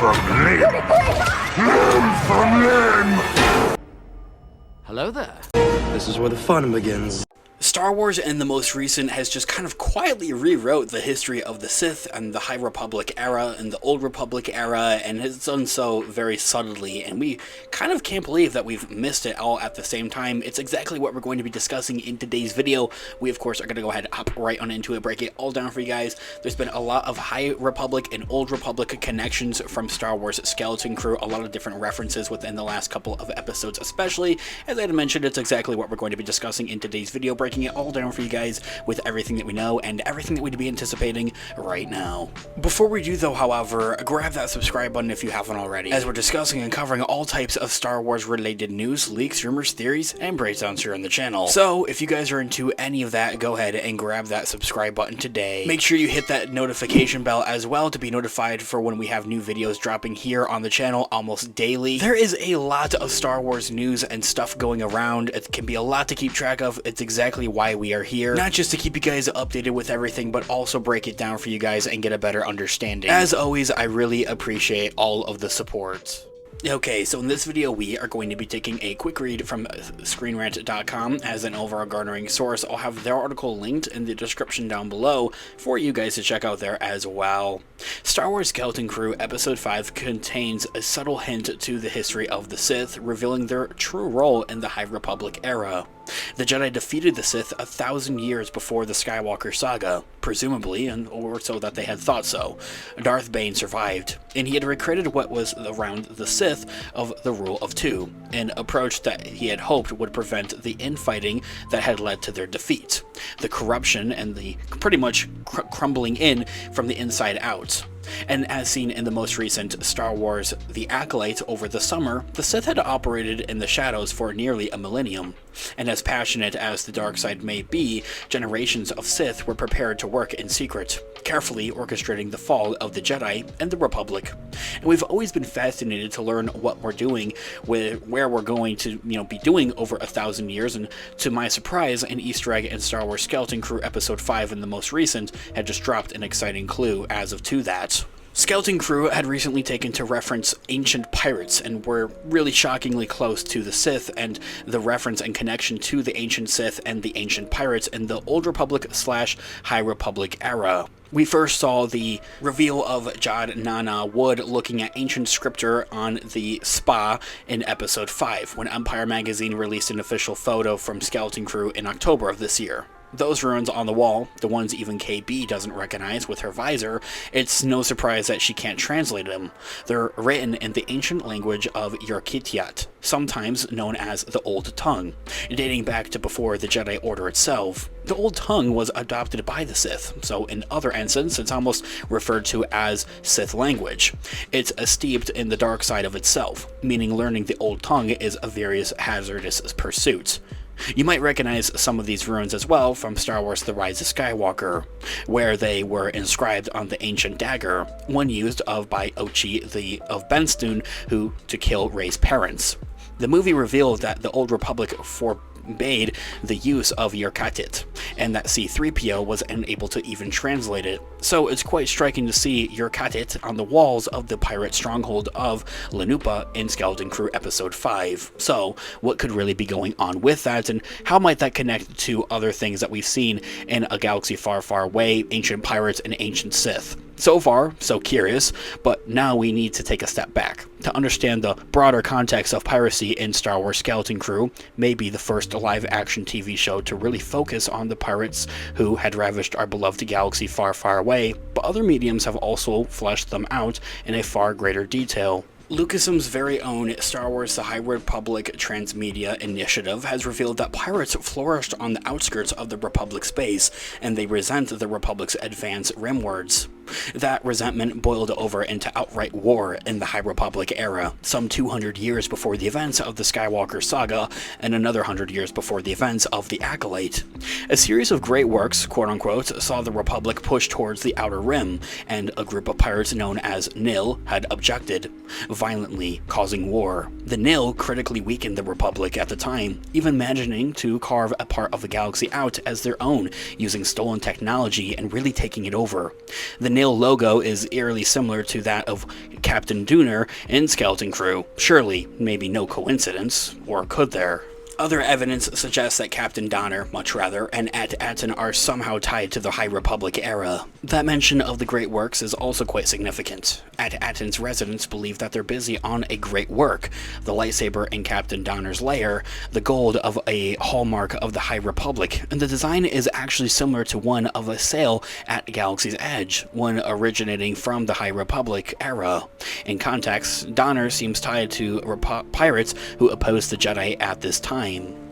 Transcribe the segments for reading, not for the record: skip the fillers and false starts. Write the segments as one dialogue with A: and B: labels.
A: from limb! Limb from limb!
B: Hello there.
C: This is where the fun begins.
B: Star Wars in the most recent has just kind of quietly rewrote the history of the Sith and the High Republic era and the Old Republic era, and has done so very subtly, and we kind of can't believe that we've missed it all at the same time. It's exactly what we're going to be discussing in today's video. We, of course, are going to go ahead and hop right on into it, break it all down for you guys. There's been a lot of High Republic and Old Republic connections from Star Wars Skeleton Crew, a lot of different references within the last couple of episodes, especially. As I had mentioned, it's exactly what we're going to be discussing in today's video, breaking it all down for you guys with everything that we know and everything that we'd be anticipating right now. Before we do though, however, grab that subscribe button if you haven't already, as we're discussing and covering all types of Star Wars related news, leaks, rumors, theories, and breakdowns here on the channel. So if you guys are into any of that, go ahead and grab that subscribe button today. Make sure you hit that notification bell as well to be notified for when we have new videos dropping here on the channel almost daily. There is a lot of Star Wars news and stuff going around. It can be a lot to keep track of. It's exactly why we are here, not just to keep you guys updated with everything, but also break it down for you guys and get a better understanding. As always, I really appreciate all of the support. Okay, so in this video, we are going to be taking a quick read from ScreenRant.com as an overall garnering source. I'll have their article linked in the description down below for you guys to check out there as well. Star Wars Skeleton Crew Episode 5 contains a subtle hint to the history of the Sith, revealing their true role in the High Republic era. The Jedi defeated the Sith 1,000 years before the Skywalker saga, presumably, or so that they had thought so. Darth Bane survived, and he had recreated what was around the Sith of the Rule of Two, an approach that he had hoped would prevent the infighting that had led to their defeat, the corruption and the pretty much crumbling in from the inside out. And as seen in the most recent Star Wars The Acolyte over the summer, the Sith had operated in the shadows for nearly a millennium. And as passionate as the dark side may be, generations of Sith were prepared to work in secret, carefully orchestrating the fall of the Jedi and the Republic. And we've always been fascinated to learn what we're doing, where we're going to be doing over 1,000 years, and to my surprise, an Easter egg in Star Wars Skeleton Crew Episode 5 in the most recent had just dropped an exciting clue as of to that. Skeleton Crew had recently taken to reference ancient pirates and were really shockingly close to the Sith, and the reference and connection to the ancient Sith and the ancient pirates in the Old Republic / High Republic era. We first saw the reveal of Jad Nana Wood looking at ancient scripture on the spa in Episode 5, when Empire Magazine released an official photo from Skeleton Crew in October of this year. Those runes on the wall, the ones even KB doesn't recognize with her visor, it's no surprise that she can't translate them. They're written in the ancient language of Yorkitiat, sometimes known as the Old Tongue, dating back to before the Jedi Order itself. The Old Tongue was adopted by the Sith, so in other instances it's almost referred to as Sith language. It's steeped in the dark side of itself, meaning learning the Old Tongue is a very hazardous pursuit. You might recognize some of these runes as well from Star Wars The Rise of Skywalker, where they were inscribed on the ancient dagger, one used by Ochi of Benstoon, to kill Rey's parents. The movie revealed that the Old Republic forbade the use of Yorkatit, and that C-3PO was unable to even translate it. So it's quite striking to see Yorkatit on the walls of the pirate stronghold of Lanupa in Skeleton Crew Episode 5. So what could really be going on with that, and how might that connect to other things that we've seen in A Galaxy Far, Far Away, ancient pirates, and ancient Sith? So far, so curious, but now we need to take a step back to understand the broader context of piracy in Star Wars Skeleton Crew, maybe the first live-action TV show to really focus on the pirates who had ravished our beloved galaxy far, far away, but other mediums have also fleshed them out in a far greater detail. Lucasfilm's very own Star Wars The High Republic Transmedia Initiative has revealed that pirates flourished on the outskirts of the Republic space, and they resent the Republic's advanced rimwards. That resentment boiled over into outright war in the High Republic era, some 200 years before the events of the Skywalker saga, and another 100 years before the events of The Acolyte. A series of great works, quote-unquote, saw the Republic push towards the Outer Rim, and a group of pirates known as Nil had objected, violently causing war. The Nil critically weakened the Republic at the time, even managing to carve a part of the galaxy out as their own, using stolen technology and really taking it over. The Nil logo is eerily similar to that of Captain Dooner in Skeleton Crew. Surely, maybe no coincidence, or could there? Other evidence suggests that Captain Donner, much rather, and At-Aten are somehow tied to the High Republic era. That mention of the Great Works is also quite significant. At-Aten's residents believe that they're busy on a great work. The lightsaber in Captain Donner's lair, the gold of a hallmark of the High Republic, and the design is actually similar to one of a sail at Galaxy's Edge, one originating from the High Republic era. In context, Donner seems tied to pirates who opposed the Jedi at this time.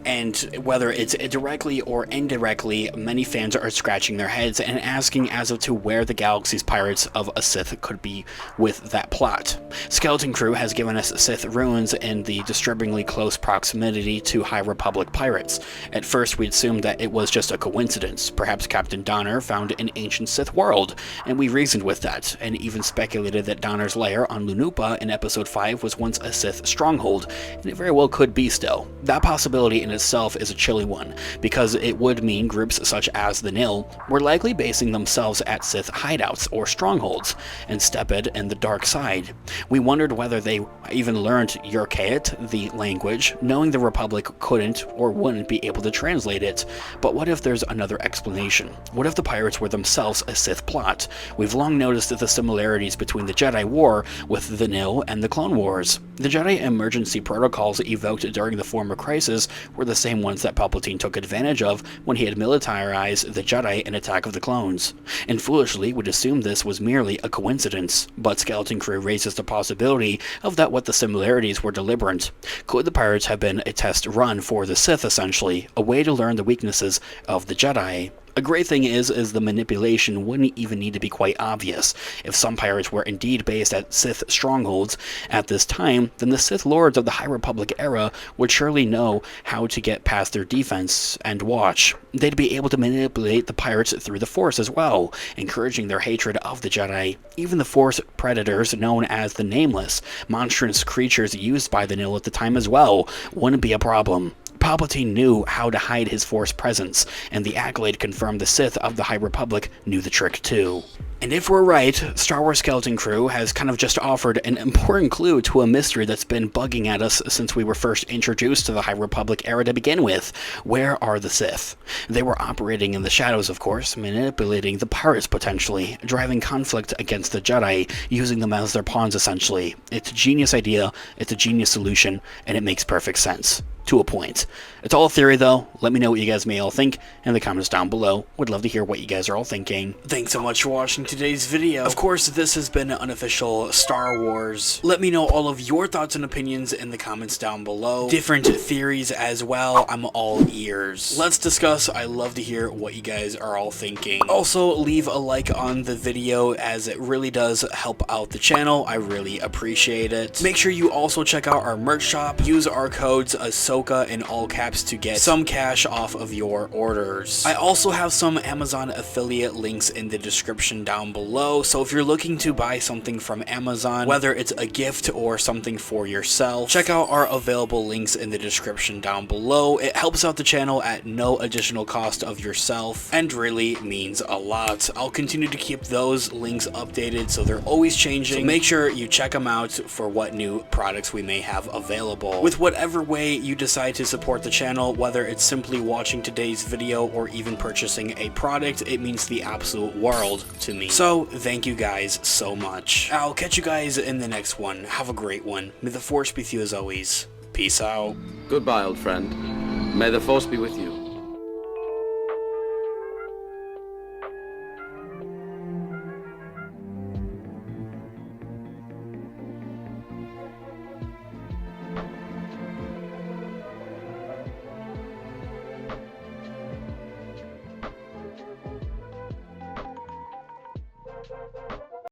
B: And whether it's directly or indirectly, many fans are scratching their heads and asking as to where the Galaxy's Pirates of a Sith could be with that plot. Skeleton Crew has given us Sith ruins in the disturbingly close proximity to High Republic pirates. At first we assumed that it was just a coincidence. Perhaps Captain Donner found an ancient Sith world, and we reasoned with that, and even speculated that Donner's lair on Lunupa in Episode 5 was once a Sith stronghold, and it very well could be still. That possibility in itself is a chilly one, because it would mean groups such as the Nil were likely basing themselves at Sith hideouts or strongholds, and Stepid and the dark side. We wondered whether they even learned Yurkaet, the language, knowing the Republic couldn't or wouldn't be able to translate it. But what if there's another explanation? What if the pirates were themselves a Sith plot? We've long noticed the similarities between the Jedi War with the Nil and the Clone Wars. The Jedi emergency protocols evoked during the former crisis were the same ones that Palpatine took advantage of when he had militarized the Jedi in Attack of the Clones. And foolishly would assume this was merely a coincidence, but Skeleton Crew raises the possibility of that what the similarities were deliberate. Could the pirates have been a test run for the Sith, essentially, a way to learn the weaknesses of the Jedi? A great thing is the manipulation wouldn't even need to be quite obvious. If some pirates were indeed based at Sith strongholds at this time, then the Sith Lords of the High Republic era would surely know how to get past their defense and watch. They'd be able to manipulate the pirates through the Force as well, encouraging their hatred of the Jedi. Even the Force predators known as the Nameless, monstrous creatures used by the Nil at the time as well, wouldn't be a problem. Palpatine knew how to hide his Force presence, and the accolade confirmed the Sith of the High Republic knew the trick too. And if we're right, Star Wars Skeleton Crew has kind of just offered an important clue to a mystery that's been bugging at us since we were first introduced to the High Republic era to begin with. Where are the Sith? They were operating in the shadows, of course, manipulating the pirates potentially, driving conflict against the Jedi, using them as their pawns essentially. It's a genius idea, it's a genius solution, and it makes perfect sense. To a point. It's all a theory though. Let me know what you guys may all think in the comments down below. Would love to hear what you guys are all thinking. Thanks so much for watching today's video. Of course, this has been an unofficial Star Wars. Let me know all of your thoughts and opinions in the comments down below. Different theories as well. I'm all ears. Let's discuss. I love to hear what you guys are all thinking. Also, leave a like on the video as it really does help out the channel. I really appreciate it. Make sure you also check out our merch shop. Use our codes Ahsoka in all caps to get some cash off of your orders. I also have some Amazon affiliate links in the description down below, so if you're looking to buy something from Amazon, whether it's a gift or something for yourself, check out our available links in the description down below. It helps out the channel at no additional cost of yourself and really means a lot. I'll continue to keep those links updated so they're always changing, so make sure you check them out for what new products we may have available. With whatever way you decide to support the channel, whether it's simply watching today's video or even purchasing a product, it means the absolute world to me. So thank you guys so much. I'll catch you guys in the next one. Have a great one. May the Force be with you as always. Peace out.
D: Goodbye, old friend. May the Force be with you.